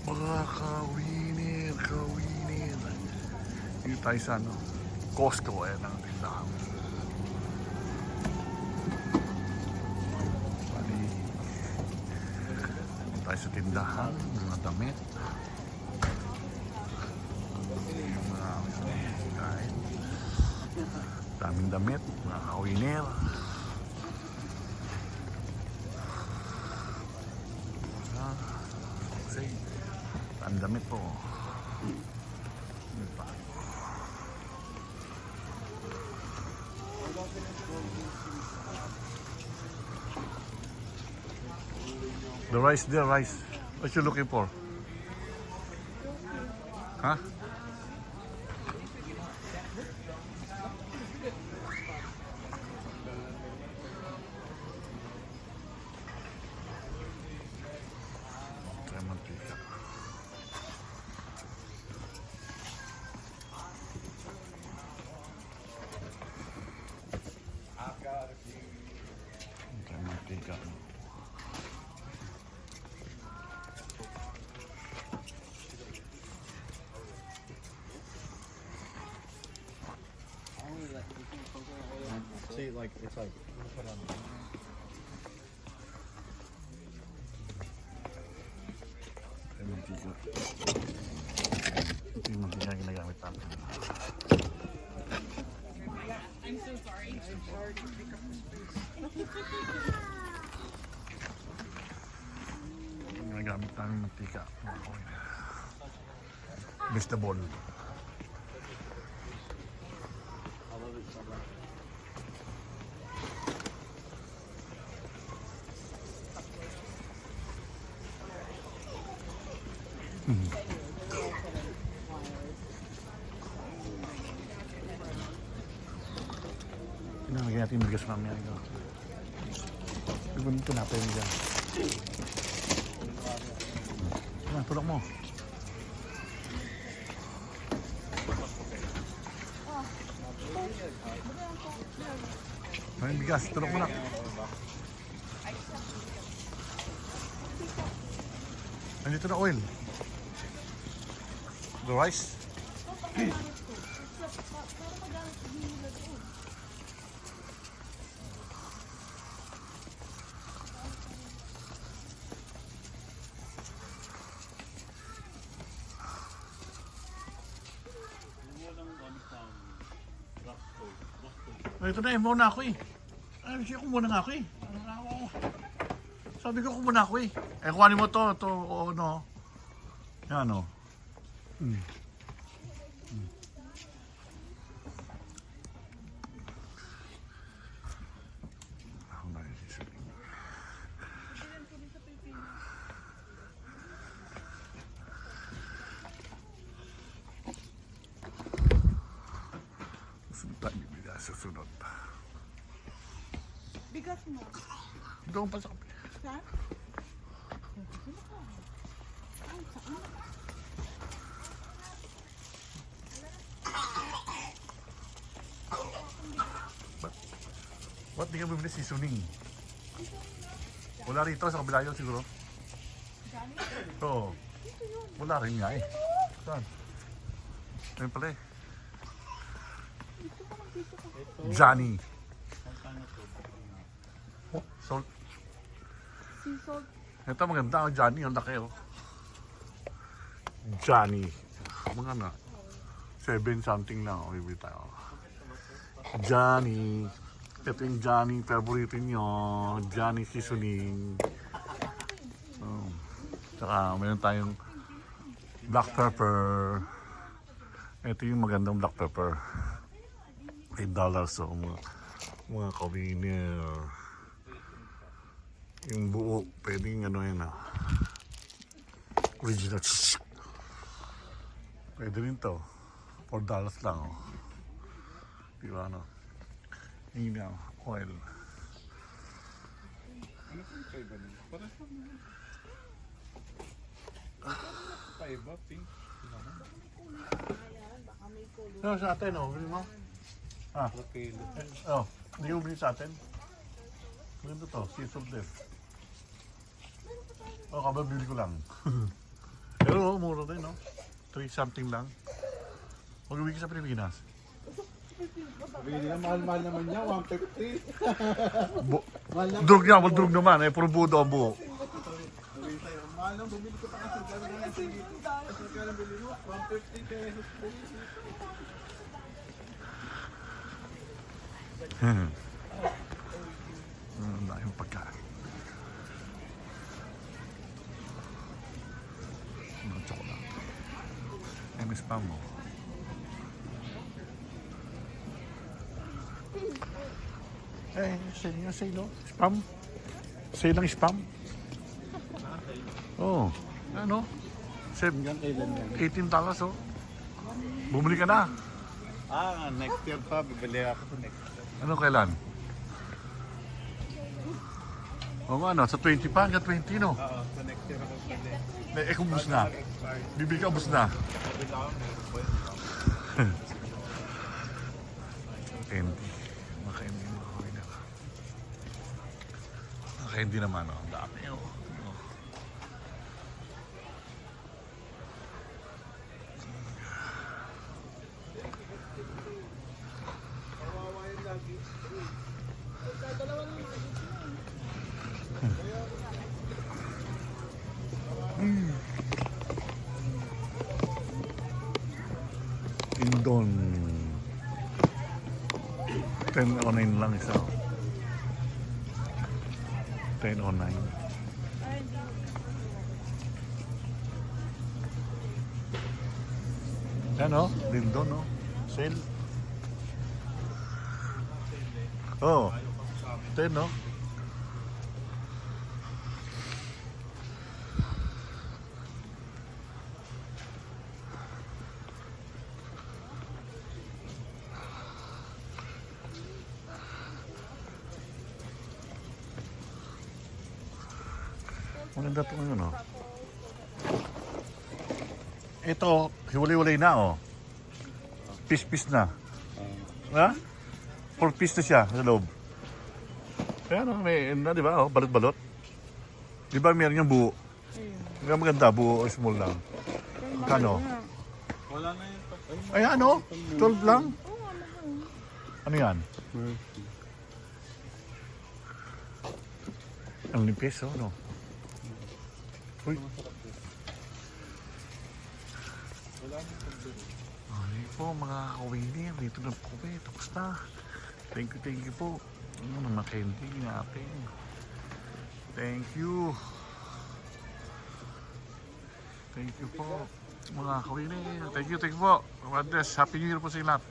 Mga kawinir. Dito tayo sa Costco, ayan ang tindahan. Bali, dito tayo sa tindahan, mga damit. Yung mga kain. Daming damit, mga kawinir. Kasi, ang damit po. The rice there, rice. What you looking for? Huh? Mantika. Mantika. See, like it's like put on. Mantika. Ito yung mantika na ginagamit natin. I'm so sorry. I'm sorry to pick up the space. Ginagamit namin mantika. Vegetable. Lagyan natin yung bigas mamaya. Ibon ito natin dyan. Tulak mo. May bigas, tulak mo na. Nandito na oil. The rice. Ito na, muna ako eh. Ay, siya kumuna nga ako eh. Sabi ko kumuna ako eh. Eh, kuhanin mo to, o ano. Yan o. Ako na yung sisuling. Susunod tayo susunod. Bigas mo. Doon pa sa kape. Saan? Ay, saan? Ba't di ka bibili seasoning? Wala rito sa kabila yun siguro. Oo. Wala rin nga eh. Saan? Ayun pala eh. Johnny. Salt. Sea salt. Ito maganda ang Johnny. Ang laki oh. Johnny. Mga na. 7 something lang. Okay, bili tayo. Johnny. Ito yung Johnny. Favorite nyo. Johnny seasoning. Tsaka mayroon tayong black pepper. Ito yung magandang black pepper. $8 so mga kawinir. Yung buo, pwedeng ano yun original. Pwede rin to. $4 lang oh. Diba ano? Yung oil. Ano po yung kaiba niyo? Parang kaiba, pink. Ano sa atin oh? Bili mo? Ah, Okay. oh. Hindi mo bili sa atin? Maganda to, sea salt din. Oh, kababili ko lang. Pero mura din, no? 3 something lang. Mag-uwi ka sa Pilipinas. Sabi nila, mahal-mahal naman niya, 150. Mahal lang. Drug niya, drug naman. Eh, puro buo daw ang buo. Sabi tayo, mahal lang, bumili ko pa kasi. Sabi nga, sige. Kasi kaya lang bili mo, 150 pesos. Ang daming pagkain. Ang chocolate. MS pa mo. Say no? Spam? Say lang spam? Oo. Oh, ano? Save Hanggang kailan yan? $18 oh. Bumili ka na. Next year pa, bibili ako sa next year. Ano kailan? O nga, no, sa 20 pa hanggang 20, no? Oo, sa next year ako bibili. Kung bus na. Bibili ka, bus na. Bibili ako, meron po yun. Candy. Mga candy, mga candy. Mga candy naman, oh. Ang dami, oh. Indon. 10.09 lang isa. 10.09. Yan o, Lindon o. Sale. Oh, 10 no? Maganda ito ngayon, oh. Ito, hiwalay-walay na, oh. Piece-piece na. Ha? 4 piece na siya sa loob. Kaya no, may, di ba, oh, balot-balot. Di ba meron yung buo? Kaya maganda, buo o small lang. Kano? Wala na yun. Ay, ano? 12 lang? Ano yan? Ang nipis, oh, no? Uy. Ay po, mga kawini, dito na po kami. Tapos na. Thank you po. Ano na candy natin. Thank you. Thank you po. Mga kawini. Thank you po. God bless. Happy New Year po sa lahat.